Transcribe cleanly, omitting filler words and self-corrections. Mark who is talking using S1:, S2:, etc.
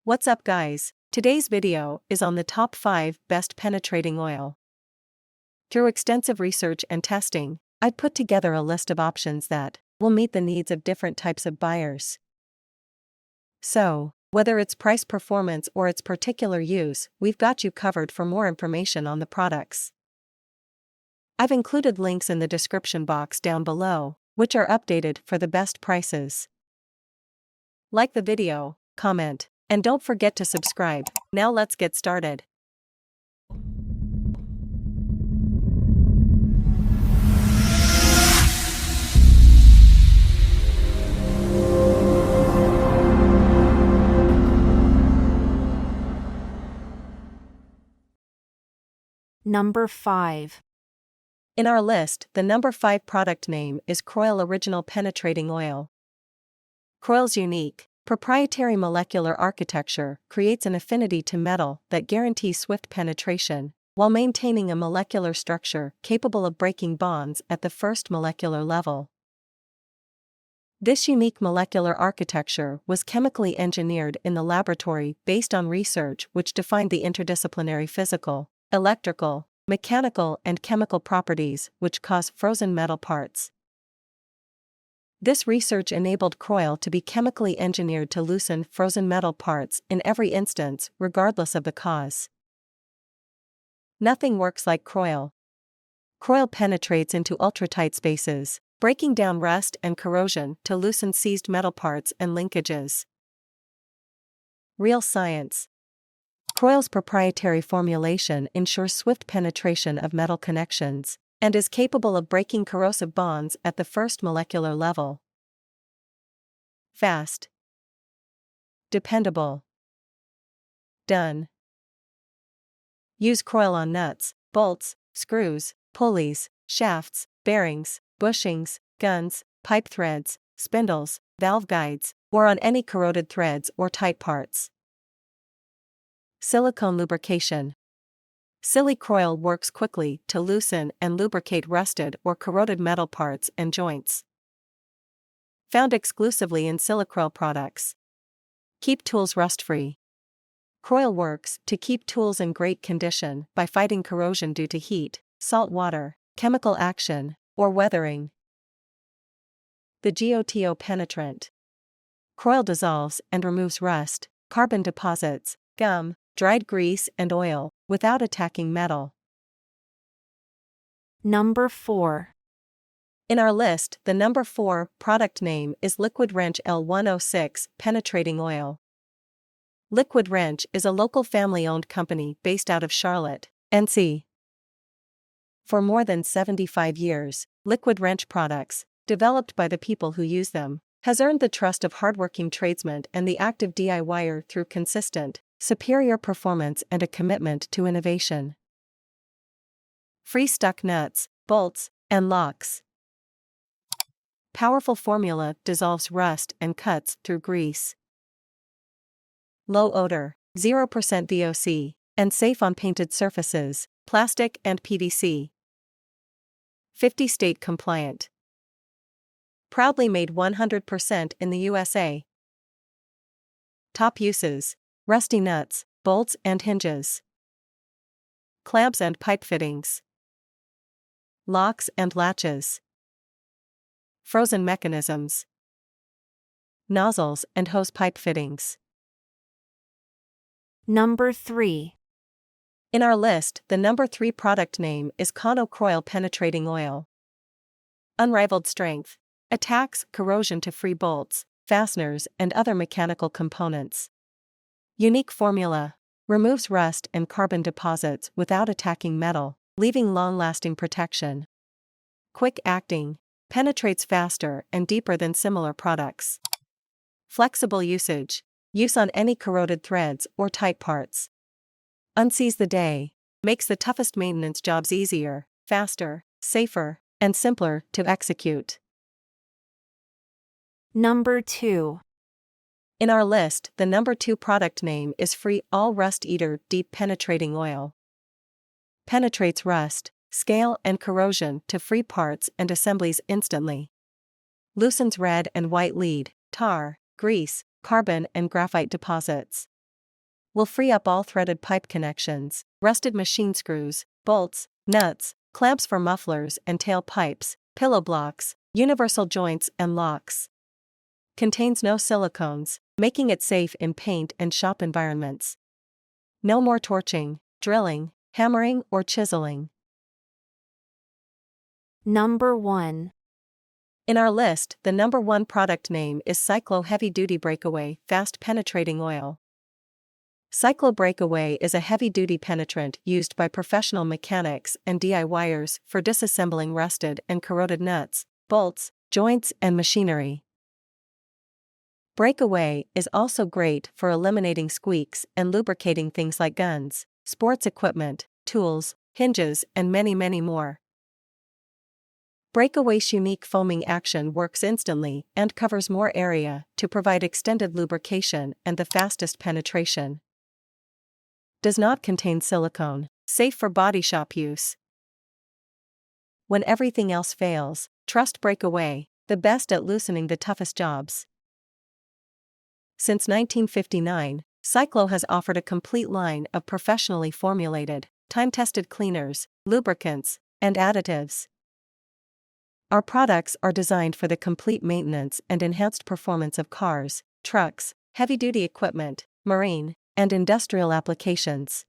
S1: What's up guys, today's video is on the top 5 best penetrating oil. Through extensive research and testing, I've put together a list of options that will meet the needs of different types of buyers. So, whether it's price performance or its particular use, we've got you covered. For more information on the products, I've included links in the description box down below, which are updated for the best prices. Like the video, comment, and don't forget to subscribe. Now let's get started.
S2: Number 5.
S1: In our list, the number 5 product name is Kroil Original Penetrating Oil. Kroil's unique, proprietary molecular architecture creates an affinity to metal that guarantees swift penetration, while maintaining a molecular structure capable of breaking bonds at the first molecular level. This unique molecular architecture was chemically engineered in the laboratory based on research which defined the interdisciplinary physical, electrical, mechanical and chemical properties which cause frozen metal parts. This research enabled Coil to be chemically engineered to loosen frozen metal parts in every instance, regardless of the cause. Nothing works like Kroil. Kroil penetrates into ultra-tight spaces, breaking down rust and corrosion to loosen seized metal parts and linkages. Real science. Kroil's proprietary formulation ensures swift penetration of metal connections, and is capable of breaking corrosive bonds at the first molecular level. Fast. Dependable. Done. Use Kroil on nuts, bolts, screws, pulleys, shafts, bearings, bushings, guns, pipe threads, spindles, valve guides, or on any corroded threads or tight parts. Silicone lubrication. Kroil works quickly to loosen and lubricate rusted or corroded metal parts and joints. Found exclusively in Kroil products. Keep tools rust-free. Kroil works to keep tools in great condition by fighting corrosion due to heat, salt water, chemical action, or weathering. The GOTO penetrant. Kroil dissolves and removes rust, carbon deposits, gum, dried grease and oil, without attacking metal.
S2: Number 4.
S1: In our list, the number 4 product name is Liquid Wrench L106 Penetrating Oil. Liquid Wrench is a local family-owned company based out of Charlotte, NC. For more than 75 years, Liquid Wrench products, developed by the people who use them, has earned the trust of hardworking tradesmen and the active DIYer through consistent, superior performance and a commitment to innovation. Free stuck nuts, bolts, and locks. Powerful formula dissolves rust and cuts through grease. Low odor, 0% VOC, and safe on painted surfaces, plastic and PVC. 50 state compliant. Proudly made 100% in the USA. Top uses: rusty nuts, bolts and hinges, clamps and pipe fittings, locks and latches, frozen mechanisms, nozzles and hose pipe fittings.
S2: Number 3.
S1: In our list, the number 3 product name is Kano Kroil Penetrating Oil. Unrivaled strength. Attacks corrosion to free bolts, fasteners and other mechanical components. Unique formula. Removes rust and carbon deposits without attacking metal, leaving long-lasting protection. Quick acting. Penetrates faster and deeper than similar products. Flexible usage. Use on any corroded threads or tight parts. Unseize the day. Makes the toughest maintenance jobs easier, faster, safer, and simpler to execute.
S2: Number 2.
S1: In our list, the number 2 product name is Free All Rust Eater Deep Penetrating Oil. Penetrates rust, scale and corrosion to free parts and assemblies instantly. Loosens red and white lead, tar, grease, carbon and graphite deposits. will free up all threaded pipe connections, rusted machine screws, bolts, nuts, clamps for mufflers and tail pipes, pillow blocks, universal joints and locks. Contains no silicones, making it safe in paint and shop environments. No more torching, drilling, hammering or chiseling.
S2: Number 1.
S1: In our list, the number 1 product name is Cyclo Heavy Duty Breakaway Fast Penetrating Oil. Cyclo Breakaway is a heavy-duty penetrant used by professional mechanics and DIYers for disassembling rusted and corroded nuts, bolts, joints and machinery. Breakaway is also great for eliminating squeaks and lubricating things like guns, sports equipment, tools, hinges and many more. Breakaway's unique foaming action works instantly and covers more area to provide extended lubrication and the fastest penetration. Does not contain silicone, safe for body shop use. When everything else fails, trust Breakaway, the best at loosening the toughest jobs. Since 1959, Cyclo has offered a complete line of professionally formulated, time-tested cleaners, lubricants, and additives. Our products are designed for the complete maintenance and enhanced performance of cars, trucks, heavy-duty equipment, marine, and industrial applications.